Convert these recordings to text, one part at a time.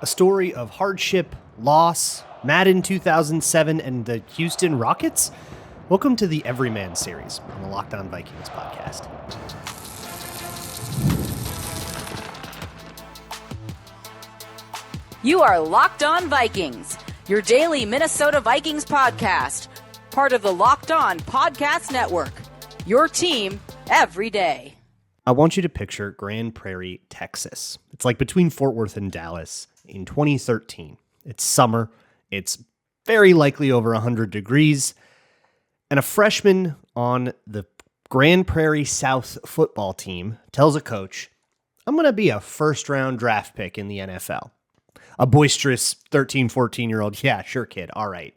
A story of hardship, loss, Madden 2007, and the Houston Rockets? Welcome to the Everyman Series on the Locked On Vikings podcast. You are Locked On Vikings, your daily Minnesota Vikings podcast, part of the Locked On Podcast Network, your team every day. I want you to picture Grand Prairie, Texas. It's like between Fort Worth and Dallas in 2013. It's summer. It's very likely over 100 degrees. And a freshman on the Grand Prairie South football team tells a coach, I'm going to be a first-round draft pick in the NFL. A boisterous 13, 14-year-old, yeah, sure, kid, all right.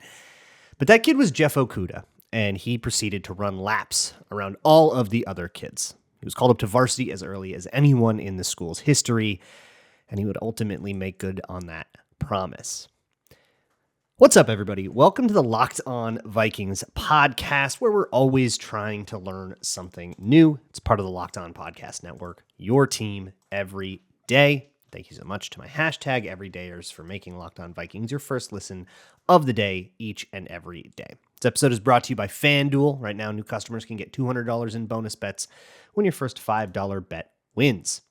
But that kid was Jeff Okudah, and he proceeded to run laps around all of the other kids. He was called up to varsity as early as anyone in the school's history, and he would ultimately make good on that promise. What's up, everybody? Welcome to the Locked On Vikings podcast, where we're always trying to learn something new. It's part of the Locked On Podcast Network, your team every day. Thank you so much to my hashtag everydayers for making Locked On Vikings your first listen of the day each and every day. This episode is brought to you by FanDuel. Right now, new customers can get $200 in bonus bets when your first $5 bet wins.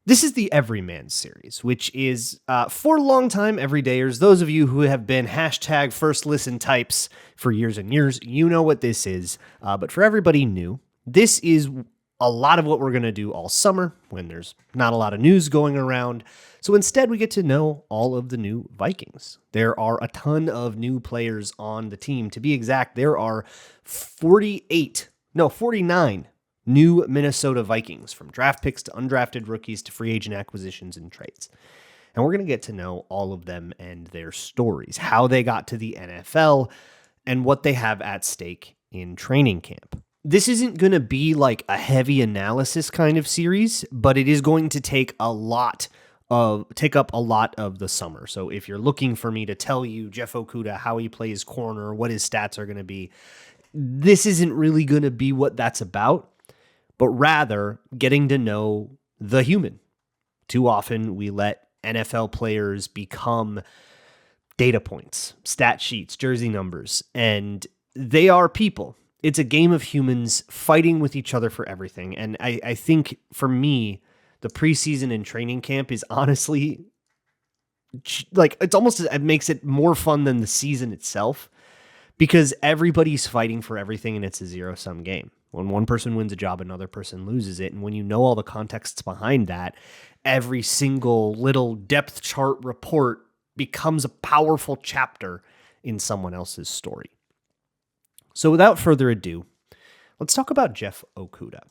This is the Everyman Series, which is for longtime everydayers, those of you who have been hashtag first listen types for years and years, you know what this is. But for everybody new, this is a lot of what we're going to do all summer when there's not a lot of news going around. So instead, we get to know all of the new Vikings. There are a ton of new players on the team. To be exact, there are 49 new Minnesota Vikings, from draft picks to undrafted rookies to free agent acquisitions and trades. And we're going to get to know all of them and their stories, how they got to the NFL, and what they have at stake in training camp. This isn't going to be like a heavy analysis kind of series, but it is going to take up a lot of the summer. So if you're looking for me to tell you Jeff Okudah, how he plays corner, what his stats are going to be, this isn't really going to be what that's about, but rather getting to know the human. Too often we let NFL players become data points, stat sheets, jersey numbers, and they are people. It's a game of humans fighting with each other for everything. And I think for me, the preseason and training camp is honestly like, it makes it more fun than the season itself, because everybody's fighting for everything and it's a zero-sum game. When one person wins a job, another person loses it. And when you know all the contexts behind that, every single little depth chart report becomes a powerful chapter in someone else's story. So without further ado, let's talk about Jeff Okudah.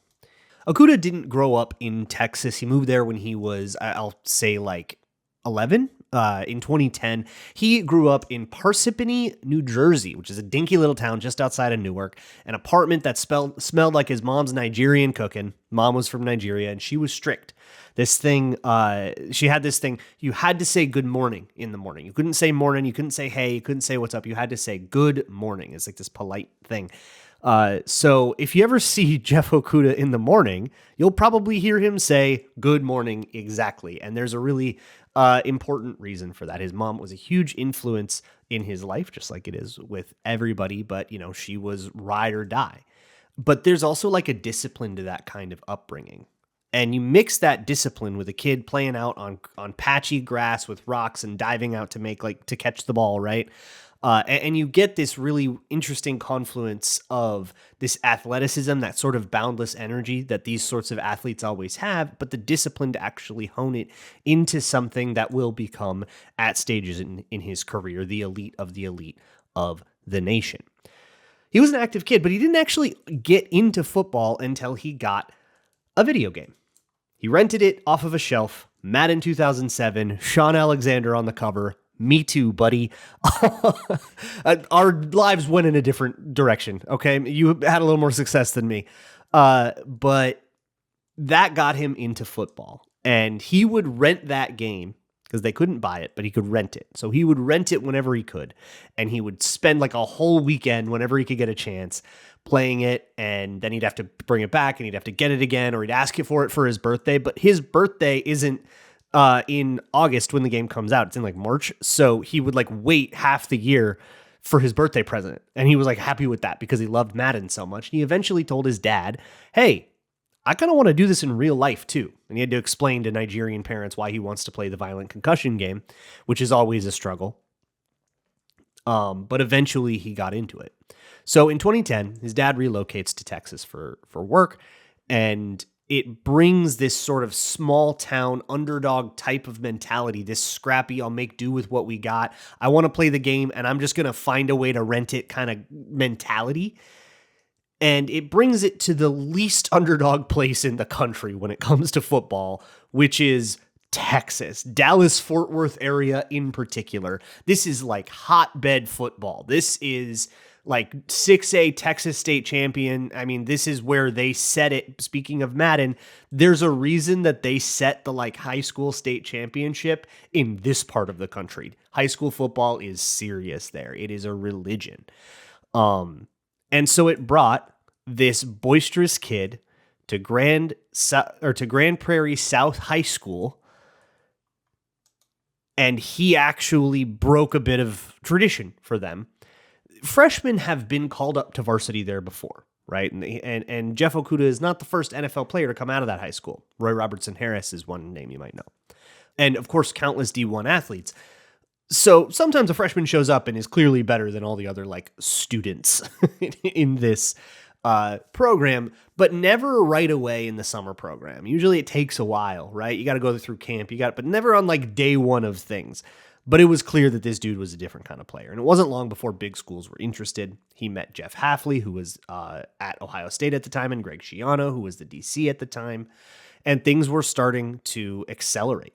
Okudah didn't grow up in Texas. He moved there when he was, I'll say, like 11. In 2010, he grew up in Parsippany, New Jersey, which is a dinky little town just outside of Newark, an apartment that smelled like his mom's Nigerian cooking. Mom was from Nigeria, and she was strict. She had this thing, you had to say good morning in the morning. You couldn't say morning, you couldn't say hey, you couldn't say what's up. You had to say good morning. It's like this polite thing. So if you ever see Jeff Okudah in the morning, you'll probably hear him say good morning exactly. And there's a really important reason for that. His mom was a huge influence in his life, just like it is with everybody, but she was ride or die. But there's also like a discipline to that kind of upbringing. And you mix that discipline with a kid playing out on patchy grass with rocks and diving out to catch the ball, right? And you get this really interesting confluence of this athleticism, that sort of boundless energy that these sorts of athletes always have, but the discipline to actually hone it into something that will become, at stages in his career, the elite of the nation. He was an active kid, but he didn't actually get into football until he got a video game. He rented it off of a shelf, Madden 2007, Sean Alexander on the cover. Me too, buddy. Our lives went in a different direction, okay? You had a little more success than me. But that got him into football. And he would rent that game because they couldn't buy it, but he could rent it. So he would rent it whenever he could. And he would spend like a whole weekend whenever he could get a chance playing it. And then he'd have to bring it back and he'd have to get it again, or he'd ask you for it for his birthday. But his birthday isn't in August when the game comes out. It's in like March. So he would like wait half the year for his birthday present. And he was like happy with that because he loved Madden so much. And he eventually told his dad, hey, I kind of want to do this in real life too. And he had to explain to Nigerian parents why he wants to play the violent concussion game, which is always a struggle. But eventually he got into it. So in 2010, his dad relocates to Texas for work, and it brings this sort of small town underdog type of mentality, this scrappy, I'll make do with what we got. I want to play the game and I'm just going to find a way to rent it kind of mentality. And it brings it to the least underdog place in the country when it comes to football, which is Texas, Dallas-Fort Worth area in particular. This is like hotbed football. This is like 6A Texas state champion. I mean, this is where they set it. Speaking of Madden, there's a reason that they set the like high school state championship in this part of the country. High school football is serious there. It is a religion. And so it brought this boisterous kid to Grand Prairie South High School, and he actually broke a bit of tradition for them. Freshmen have been called up to varsity there before, right? And Jeff Okudah is not the first NFL player to come out of that high school. Roy Robertson Harris is one name you might know. And of course, countless D1 athletes. So sometimes a freshman shows up and is clearly better than all the other like students in this program, but never right away in the summer program. Usually it takes a while, right? You got to go through camp, but never on like day one of things. But it was clear that this dude was a different kind of player. And it wasn't long before big schools were interested. He met Jeff Hafley, who was at Ohio State at the time, and Greg Schiano, who was the DC at the time. And things were starting to accelerate.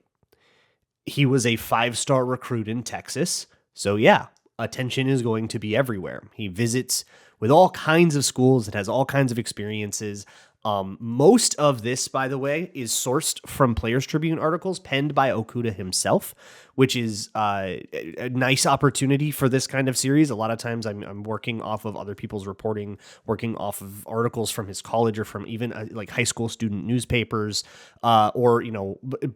He was a 5-star recruit in Texas. So yeah, attention is going to be everywhere. He visits with all kinds of schools. It has all kinds of experiences. Most of this, by the way, is sourced from Players Tribune articles penned by Okudah himself, which is a nice opportunity for this kind of series. A lot of times I'm working off of other people's reporting, working off of articles from his college or from even like high school student newspapers, or,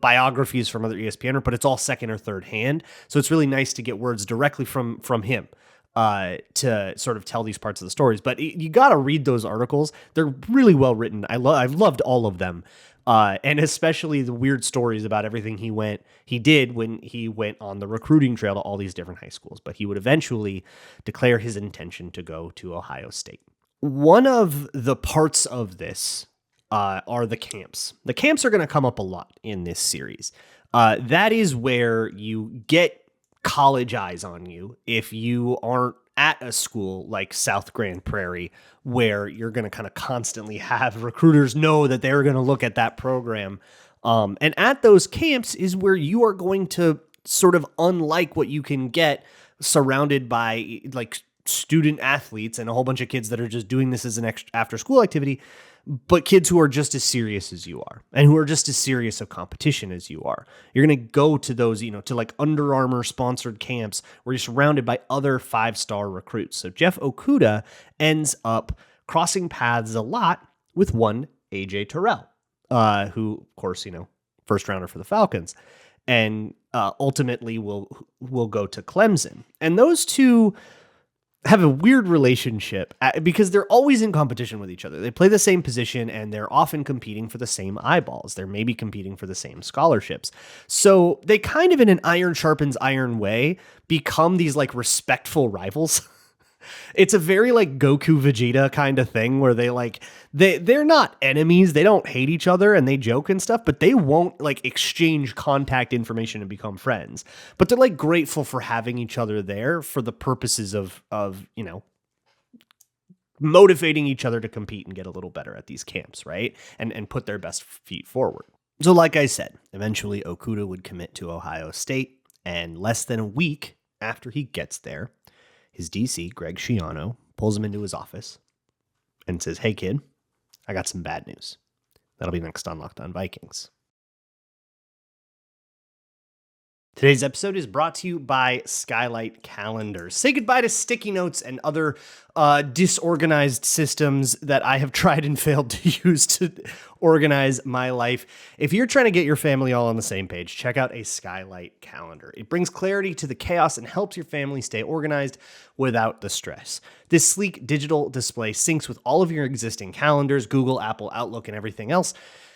biographies from other ESPN, but it's all second or third hand. So it's really nice to get words directly from him. To sort of tell these parts of the stories. But you got to read those articles. They're really well written. I've loved all of them. And especially the weird stories about everything he did when he went on the recruiting trail to all these different high schools. But he would eventually declare his intention to go to Ohio State. One of the parts of this are the camps. The camps are going to come up a lot in this series. That is where you get college eyes on you if you aren't at a school like South Grand Prairie, where you're going to kind of constantly have recruiters know that they're going to look at that program. And at those camps is where you are going to sort of unlike what you can get surrounded by like student athletes and a whole bunch of kids that are just doing this as an extra after school activity, but kids who are just as serious as you are and who are just as serious of competition as you are. You're going to go to those, to like Under Armour sponsored camps where you're surrounded by other 5-star recruits. So Jeff Okudah ends up crossing paths a lot with one AJ Terrell, who, of course, first rounder for the Falcons, and ultimately will go to Clemson. And those two have a weird relationship because they're always in competition with each other. They play the same position and they're often competing for the same eyeballs. They're maybe competing for the same scholarships. So they kind of in an iron sharpens iron way become these like respectful rivals. It's a very like Goku Vegeta kind of thing where they're not enemies. They don't hate each other and they joke and stuff, but they won't like exchange contact information and become friends. But they're like grateful for having each other there for the purposes of motivating each other to compete and get a little better at these camps, right? And put their best feet forward. So like I said, eventually Okudah would commit to Ohio State, and less than a week after he gets there, his DC, Greg Schiano, pulls him into his office and says, "Hey, kid, I got some bad news." That'll be next on Locked On Vikings. Today's episode is brought to you by Skylight Calendar. Say goodbye to sticky notes and other disorganized systems that I have tried and failed to use to organize my life. If you're trying to get your family all on the same page, check out a Skylight Calendar. It brings clarity to the chaos and helps your family stay organized without the stress. This sleek digital display syncs with all of your existing calendars, Google, Apple, Outlook, and everything else,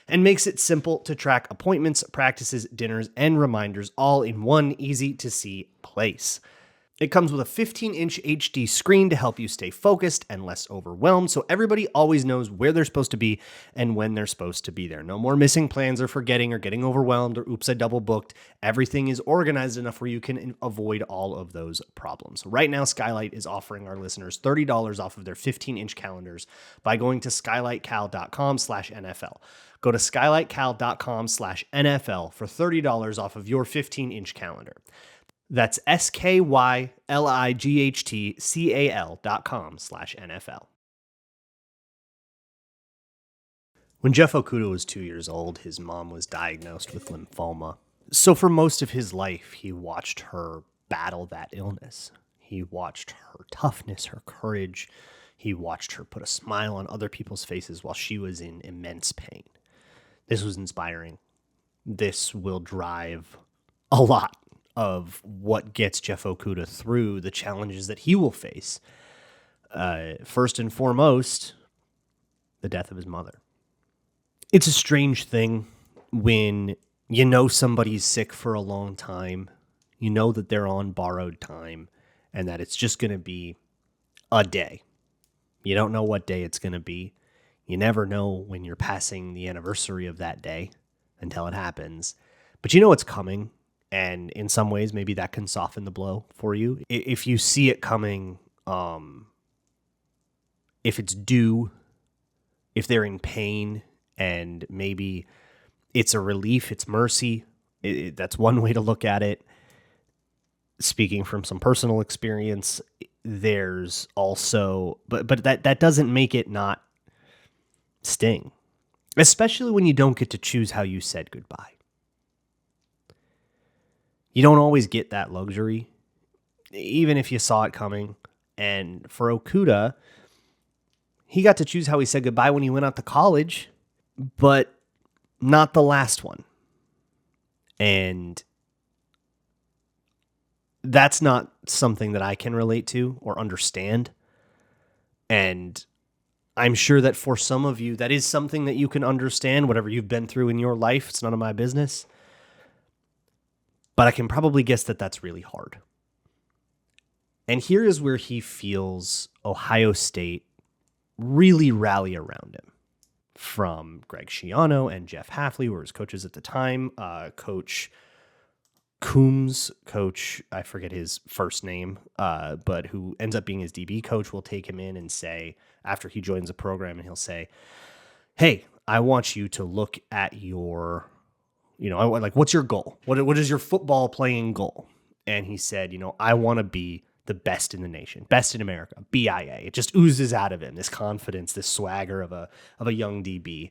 and makes it simple to track appointments, practices, dinners, and reminders all in one easy-to-see place. It comes with a 15-inch HD screen to help you stay focused and less overwhelmed, so everybody always knows where they're supposed to be and when they're supposed to be there. No more missing plans or forgetting or getting overwhelmed or oops, I double booked. Everything is organized enough where you can avoid all of those problems. Right now, Skylight is offering our listeners $30 off of their 15-inch calendars by going to skylightcal.com/NFL. Go to skylightcal.com/NFL for $30 off of your 15-inch calendar. That's skylightcal.com/NFL. When Jeff Okudah was 2 years old, his mom was diagnosed with lymphoma. So for most of his life, he watched her battle that illness. He watched her toughness, her courage. He watched her put a smile on other people's faces while she was in immense pain. This was inspiring. This will drive a lot of what gets Jeff Okudah through the challenges that he will face. First and foremost, the death of his mother. It's a strange thing when you know somebody's sick for a long time, you know that they're on borrowed time, and that it's just going to be a day. You don't know what day it's going to be. You never know when you're passing the anniversary of that day until it happens. But you know it's coming, and in some ways, maybe that can soften the blow for you. If you see it coming, if it's due, if they're in pain, and maybe it's a relief, it's mercy, that's one way to look at it. Speaking from some personal experience, there's also, but that doesn't make it not sting, especially when you don't get to choose how you said goodbye. You don't always get that luxury, even if you saw it coming. And for Okudah, he got to choose how he said goodbye when he went out to college, but not the last one. And that's not something that I can relate to or understand. And I'm sure that for some of you, that is something that you can understand, whatever you've been through in your life. It's none of my business. But I can probably guess that that's really hard. And here is where he feels Ohio State really rally around him. From Greg Schiano and Jeff Hafley, who were his coaches at the time, Coach Coombs, I forget his first name, but who ends up being his DB coach, will take him in and say, after he joins the program, and he'll say, hey, I want you to look at your, what's your goal? What is your football playing goal? And he said, I want to be the best in the nation, best in America, BIA. It just oozes out of him, this confidence, this swagger of a young DB.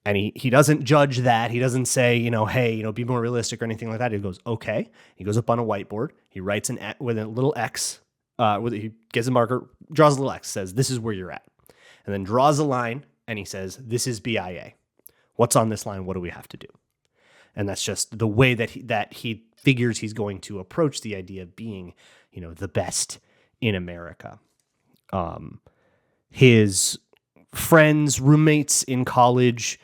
And he doesn't judge that. He doesn't say, hey, be more realistic or anything like that. He goes, okay. He goes up on a whiteboard. He writes with a little X. He gets a marker, draws a little X, says, this is where you're at. And then draws a line, and he says, this is BIA. What's on this line? What do we have to do? And that's just the way that he figures he's going to approach the idea of being, the best in America. His friends, roommates in college,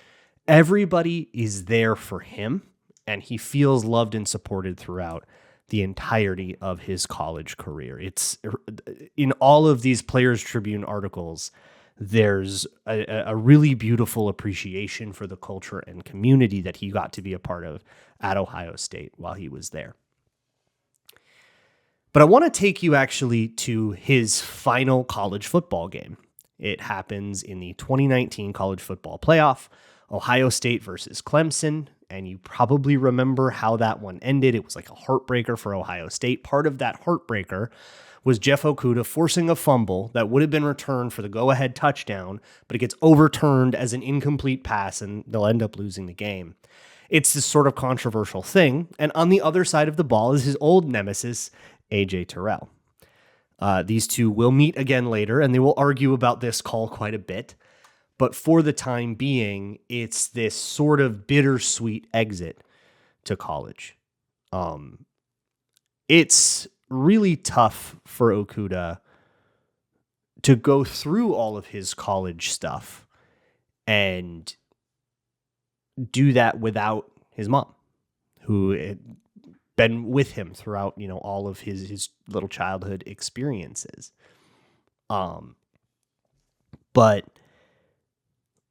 everybody is there for him, and he feels loved and supported throughout the entirety of his college career. It's in all of these Players Tribune articles, there's a really beautiful appreciation for the culture and community that he got to be a part of at Ohio State while he was there. But I want to take you actually to his final college football game. It happens in the 2019 college football playoff, Ohio State versus Clemson. And you probably remember how that one ended. It was like a heartbreaker for Ohio State. Part of that heartbreaker was Jeff Okudah forcing a fumble that would have been returned for the go-ahead touchdown, but it gets overturned as an incomplete pass, and they'll end up losing the game. It's this sort of controversial thing. And on the other side of the ball is his old nemesis, AJ Terrell. These two will meet again later, and they will argue about this call quite a bit. But for the time being, it's this sort of bittersweet exit to college. It's really tough for Okudah to go through all of his college stuff and do that without his mom, who had been with him throughout, all of his little childhood experiences. But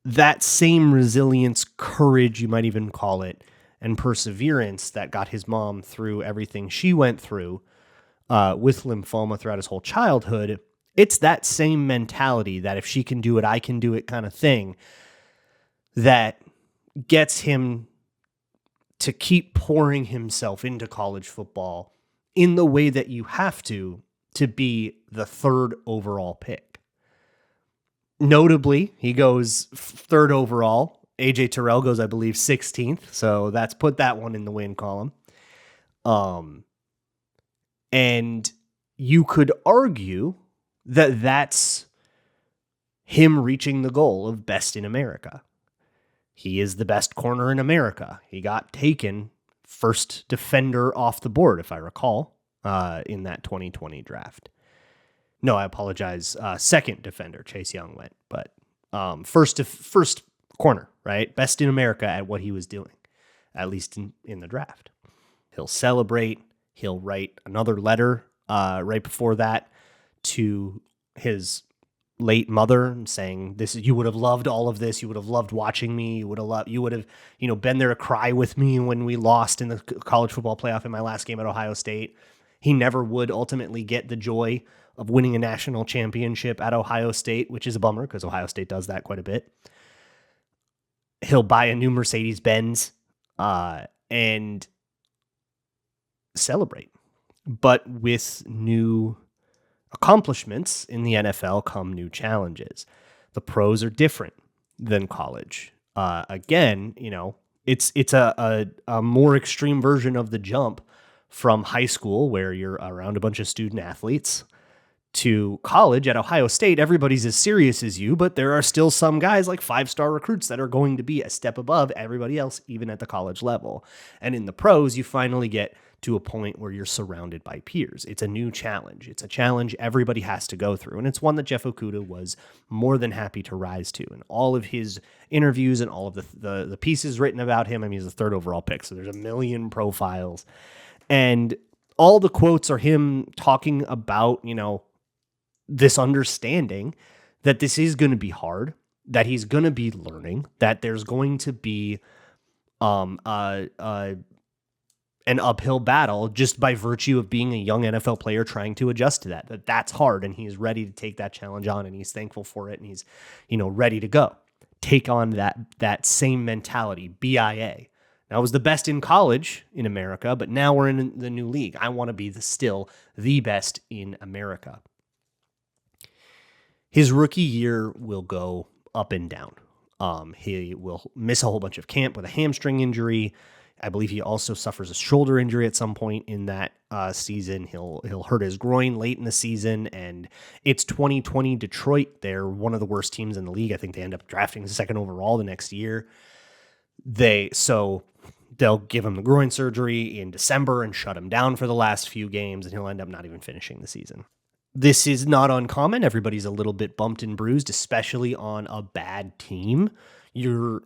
that same resilience, courage, you might even call it, and perseverance that got his mom through everything she went through with lymphoma throughout his whole childhood, it's that same mentality that if she can do it, I can do it kind of thing that gets him to keep pouring himself into college football in the way that you have to be the third overall pick. Notably, he goes third overall. AJ Terrell goes, I believe, 16th. So that's put that one in the win column. And you could argue that that's him reaching the goal of best in America. He is the best corner in America. He got taken first defender off the board, if I recall, in that 2020 draft. No, I apologize. Second defender, Chase Young went, but first corner, right? Best in America at what he was doing, at least in the draft. He'll celebrate. He'll write another letter right before that to his late mother saying, "This is, you would have loved all of this. You would have loved watching me. You would have been there to cry with me when we lost in the college football playoff in my last game at Ohio State." He never would ultimately get the joy of winning a national championship at Ohio State, which is a bummer because Ohio State does that quite a bit. He'll buy a new Mercedes-Benz and celebrate. But with new accomplishments in the NFL come new challenges. The pros are different than college. Again, it's a more extreme version of the jump from high school, where you're around a bunch of student athletes, to college at Ohio State. Everybody's as serious as you, but there are still some guys like 5-star recruits that are going to be a step above everybody else, even at the college level. And in the pros, you finally get to a point where you're surrounded by peers. It's a new challenge. It's a challenge everybody has to go through. And it's one that Jeff Okudah was more than happy to rise to. And all of his interviews and all of the pieces written about him, I mean, he's a third overall pick, so there's a million profiles. And all the quotes are him talking about, this understanding that this is going to be hard, that he's going to be learning, that there's going to be an uphill battle just by virtue of being a young NFL player trying to adjust to that that's hard, and he's ready to take that challenge on, and he's thankful for it, and he's, ready to go. Take on that same mentality, BIA. Now, I was the best in college in America, but now we're in the new league. I want to be still the best in America. His rookie year will go up and down. He will miss a whole bunch of camp with a hamstring injury. I believe he also suffers a shoulder injury at some point in that season. He'll hurt his groin late in the season, and it's 2020 Detroit. They're one of the worst teams in the league. I think they end up drafting the second overall the next year. They'll give him the groin surgery in December and shut him down for the last few games, and he'll end up not even finishing the season. This is not uncommon. Everybody's a little bit bumped and bruised, especially on a bad team. Your,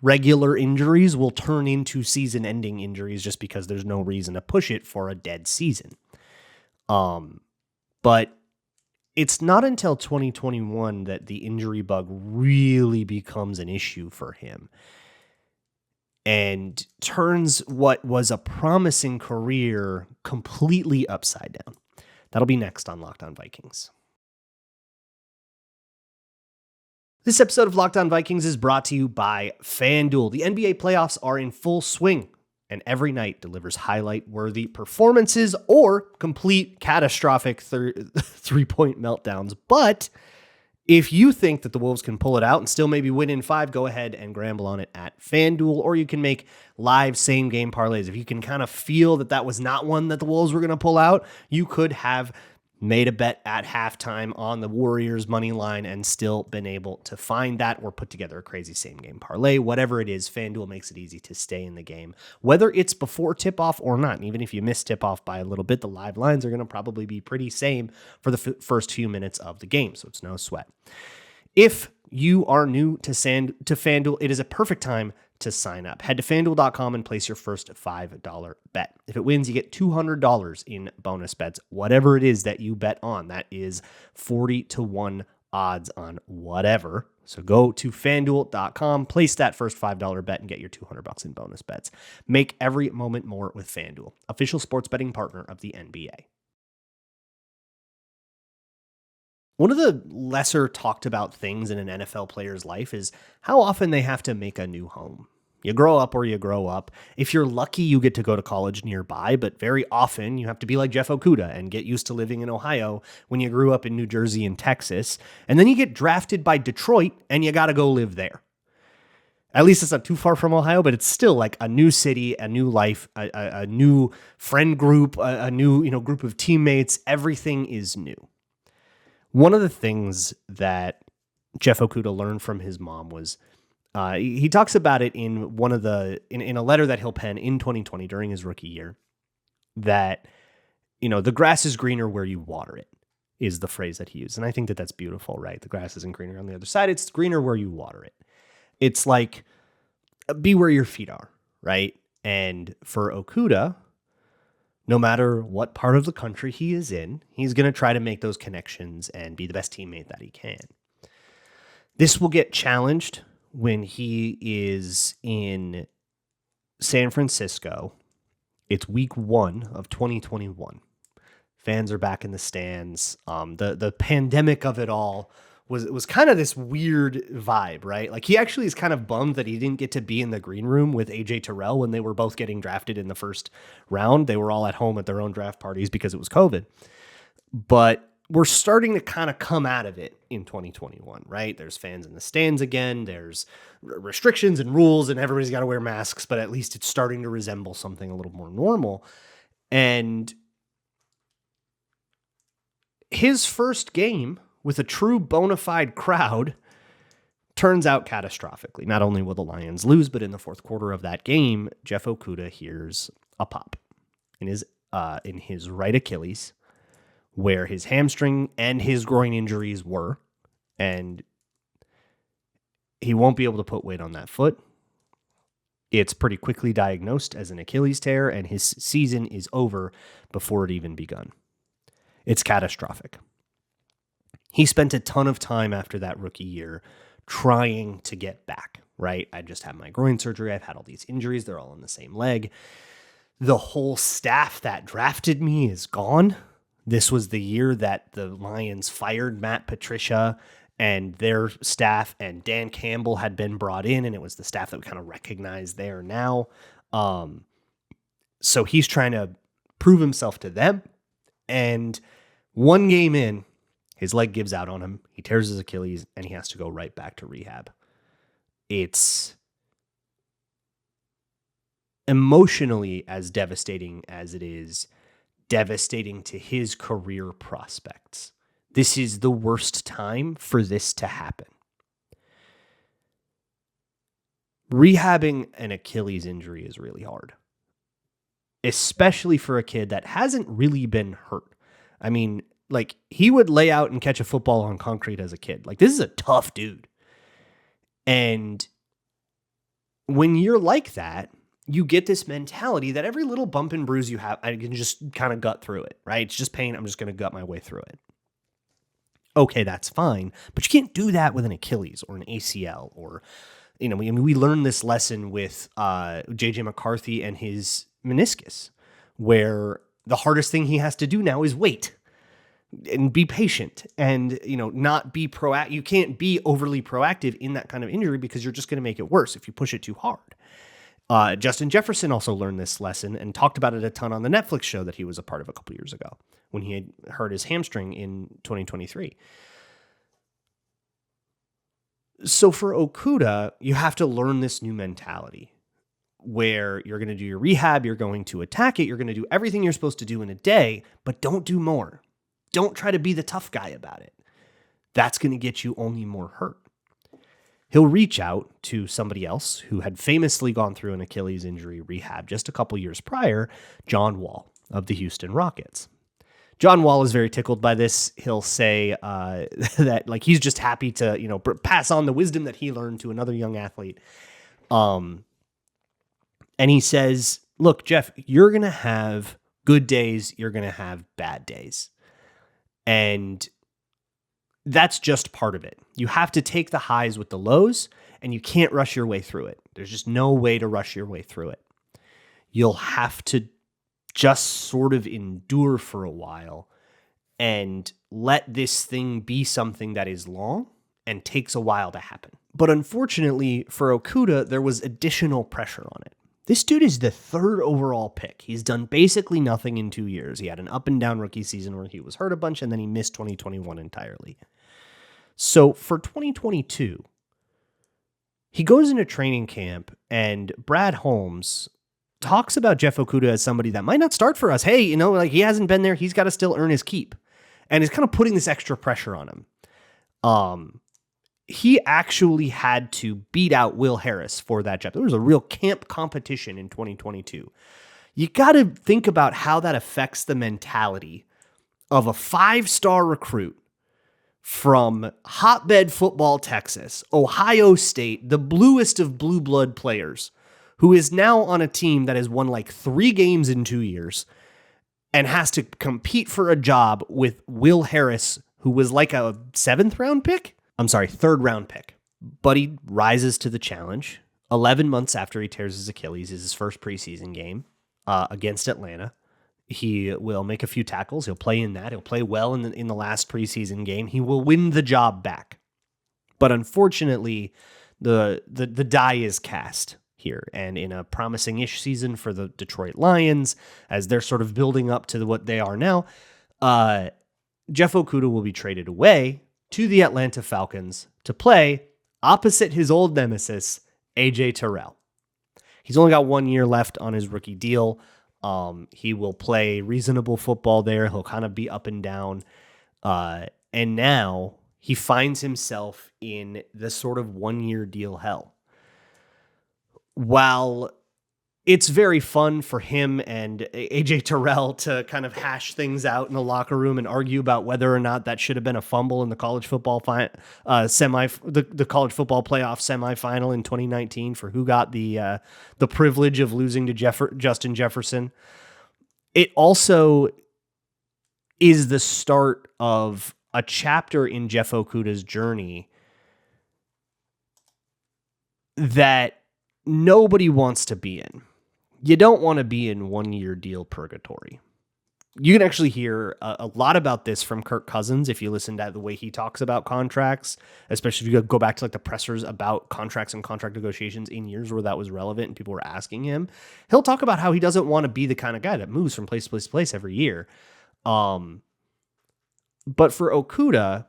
regular injuries will turn into season-ending injuries just because there's no reason to push it for a dead season. But it's not until 2021 that the injury bug really becomes an issue for him and turns what was a promising career completely upside down. That'll be next on Locked On Vikings. This episode of Locked On Vikings is brought to you by FanDuel. The NBA playoffs are in full swing, and every night delivers highlight-worthy performances or complete catastrophic three-point meltdowns. But If you think that the Wolves can pull it out and still maybe win in 5, go ahead and gamble on it at FanDuel, or you can make live same game parlays. If you can kind of feel that that was not one that the Wolves were going to pull out, you could have made a bet at halftime on the Warriors money line and still been able to find that or put together a crazy same game parlay. Whatever it is, FanDuel makes it easy to stay in the game, whether it's before tip-off or not. And even if you miss tip-off by a little bit, the live lines are going to probably be pretty same for the first few minutes of the game, so it's no sweat. If you are new to FanDuel, it is a perfect time to sign up. Head to FanDuel.com and place your first $5 bet. If it wins, you get $200 in bonus bets. Whatever it is that you bet on, that is 40-1 odds on whatever. So go to FanDuel.com, place that first $5 bet, and get your $200 in bonus bets. Make every moment more with FanDuel, official sports betting partner of the NBA. One of the lesser talked about things in an NFL player's life is how often they have to make a new home. You grow up where you grow up. If you're lucky, you get to go to college nearby, but very often you have to be like Jeff Okudah and get used to living in Ohio when you grew up in New Jersey and Texas. And then you get drafted by Detroit and you got to go live there. At least it's not too far from Ohio, but it's still like a new city, a new life, a new friend group, a new group of teammates. Everything is new. One of the things that Jeff Okudah learned from his mom was he talks about it in in a letter that he'll pen in 2020 during his rookie year, that the grass is greener where you water it is the phrase that he used. And I think that that's beautiful, right? The grass isn't greener on the other side. It's greener where you water it. It's like, be where your feet are, right? And for Okudah, no matter what part of the country he is in, he's going to try to make those connections and be the best teammate that he can. This will get challenged when he is in San Francisco. It's week 1 of 2021. Fans are back in the stands. The pandemic of it all was kind of this weird vibe, right? Like, he actually is kind of bummed that he didn't get to be in the green room with AJ Terrell when they were both getting drafted in the first round. They were all at home at their own draft parties because it was COVID. But we're starting to kind of come out of it in 2021, right? There's fans in the stands again. There's restrictions and rules, and everybody's got to wear masks, but at least it's starting to resemble something a little more normal. And his first game with a true bona fide crowd turns out catastrophically. Not only will the Lions lose, but in the fourth quarter of that game, Jeff Okudah hears a pop in his right Achilles, where his hamstring and his groin injuries were, and he won't be able to put weight on that foot. It's pretty quickly diagnosed as an Achilles tear, and his season is over before it even begun. It's catastrophic. He spent a ton of time after that rookie year trying to get back, right? I just had my groin surgery. I've had all these injuries. They're all in the same leg. The whole staff that drafted me is gone. This was the year that the Lions fired Matt Patricia and their staff, and Dan Campbell had been brought in, and it was the staff that we kind of recognize there now. So he's trying to prove himself to them. And one game in, his leg gives out on him. He tears his Achilles, and he has to go right back to rehab. It's emotionally as devastating as it is devastating to his career prospects. This is the worst time for this to happen. Rehabbing an Achilles injury is really hard, especially for a kid that hasn't really been hurt. I mean, like, he would lay out and catch a football on concrete as a kid. Like, this is a tough dude. And when you're like that, you get this mentality that every little bump and bruise you have, I can just kind of gut through it, right? It's just pain. I'm just going to gut my way through it. Okay, that's fine. But you can't do that with an Achilles or an ACL or, we learned this lesson with J.J. McCarthy and his meniscus, where the hardest thing he has to do now is wait and be patient and, not be proactive. You can't be overly proactive in that kind of injury because you're just going to make it worse if you push it too hard. Justin Jefferson also learned this lesson and talked about it a ton on the Netflix show that he was a part of a couple years ago when he had hurt his hamstring in 2023. So for Okudah, you have to learn this new mentality where you're going to do your rehab, you're going to attack it, you're going to do everything you're supposed to do in a day, but don't do more. Don't try to be the tough guy about it. That's going to get you only more hurt. He'll reach out to somebody else who had famously gone through an Achilles injury rehab just a couple years prior, John Wall of the Houston Rockets. John Wall is very tickled by this. He'll say that like he's just happy to, pass on the wisdom that he learned to another young athlete. And he says, look, Jeff, you're going to have good days. You're going to have bad days. And that's just part of it. You have to take the highs with the lows, and you can't rush your way through it. There's just no way to rush your way through it. You'll have to just sort of endure for a while and let this thing be something that is long and takes a while to happen. But unfortunately for Okudah, there was additional pressure on it. This dude is the 3rd overall pick. He's done basically nothing in 2 years. He had an up and down rookie season where he was hurt a bunch, and then he missed 2021 entirely. So for 2022, he goes into training camp, and Brad Holmes talks about Jeff Okudah as somebody that might not start for us. Hey, he hasn't been there. He's got to still earn his keep. And it's kind of putting this extra pressure on him. He actually had to beat out Will Harris for that job. There was a real camp competition in 2022. You got to think about how that affects the mentality of a 5-star recruit from hotbed football Texas, Ohio State, the bluest of blue blood players, who is now on a team that has won like 3 games in 2 years and has to compete for a job with Will Harris, who was like a 3rd round pick. But he rises to the challenge. 11 months after he tears his Achilles is his first preseason game against Atlanta. He will make a few tackles. He'll play in that. He'll play well in the last preseason game. He will win the job back. But unfortunately, the die is cast here. And in a promising-ish season for the Detroit Lions, as they're sort of building up to what they are now, Jeff Okudah will be traded away to the Atlanta Falcons to play opposite his old nemesis, AJ Terrell. He's only got 1 year left on his rookie deal. He will play reasonable football there. He'll kind of be up and down. And now he finds himself in the sort of 1 year deal hell. While it's very fun for him and AJ Terrell to kind of hash things out in the locker room and argue about whether or not that should have been a fumble in the college football the college football playoff semifinal in 2019 for who got the privilege of losing to Justin Jefferson. It also is the start of a chapter in Jeff Okudah's journey that nobody wants to be in. You don't want to be in 1 year deal purgatory. You can actually hear a lot about this from Kirk Cousins if you listen to the way he talks about contracts, especially if you go back to like the pressers about contracts and contract negotiations in years where that was relevant and people were asking him. He'll talk about how he doesn't want to be the kind of guy that moves from place to place to place every year. But for Okudah,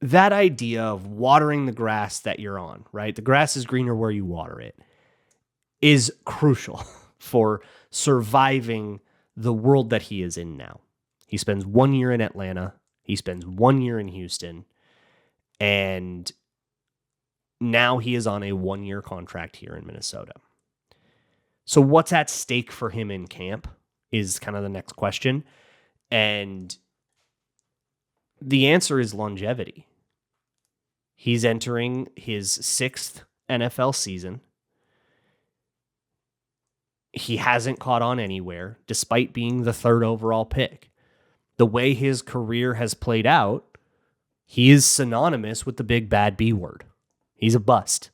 that idea of watering the grass that you're on, right? The grass is greener where you water it, is crucial for surviving the world that he is in now. He spends 1 year in Atlanta. He spends 1 year in Houston. And now he is on a 1 year contract here in Minnesota. So what's at stake for him in camp is kind of the next question. And the answer is longevity. He's entering his 6th NFL season. He hasn't caught on anywhere, despite being the 3rd overall pick. The way his career has played out, he is synonymous with the big bad B word. He's a bust.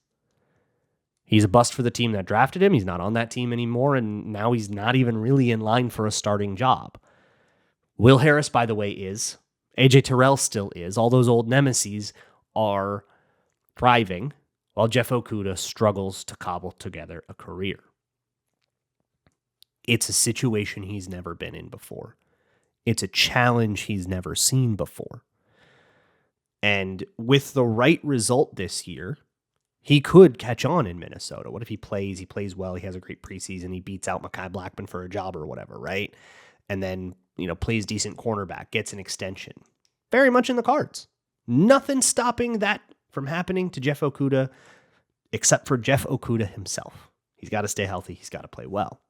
He's a bust for the team that drafted him. He's not on that team anymore, and now he's not even really in line for a starting job. Will Harris, by the way, is. AJ Terrell still is. All those old nemesis are thriving, while Jeff Okudah struggles to cobble together a career. It's a situation he's never been in before. It's a challenge he's never seen before. And with the right result this year, he could catch on in Minnesota. What if he plays well, he has a great preseason, he beats out Mekhi Blackman for a job or whatever, right? And then, plays decent cornerback, gets an extension. Very much in the cards. Nothing stopping that from happening to Jeff Okudah, except for Jeff Okudah himself. He's got to stay healthy. He's got to play well.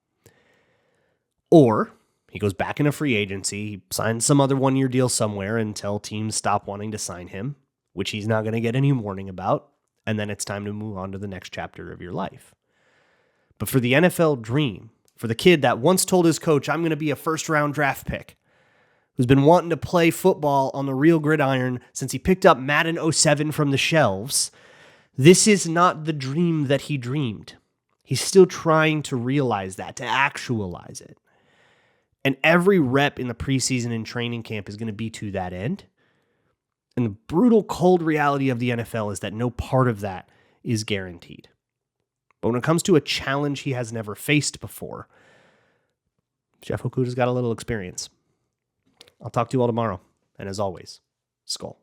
Or he goes back into free agency, he signs some other one-year deal somewhere until teams stop wanting to sign him, which he's not going to get any warning about, and then it's time to move on to the next chapter of your life. But for the NFL dream, for the kid that once told his coach, I'm going to be a first-round draft pick, who's been wanting to play football on the real gridiron since he picked up Madden 07 from the shelves, this is not the dream that he dreamed. He's still trying to realize that, to actualize it. And every rep in the preseason and training camp is going to be to that end. And the brutal, cold reality of the NFL is that no part of that is guaranteed. But when it comes to a challenge he has never faced before, Jeff Okudah's got a little experience. I'll talk to you all tomorrow. And as always, Skull.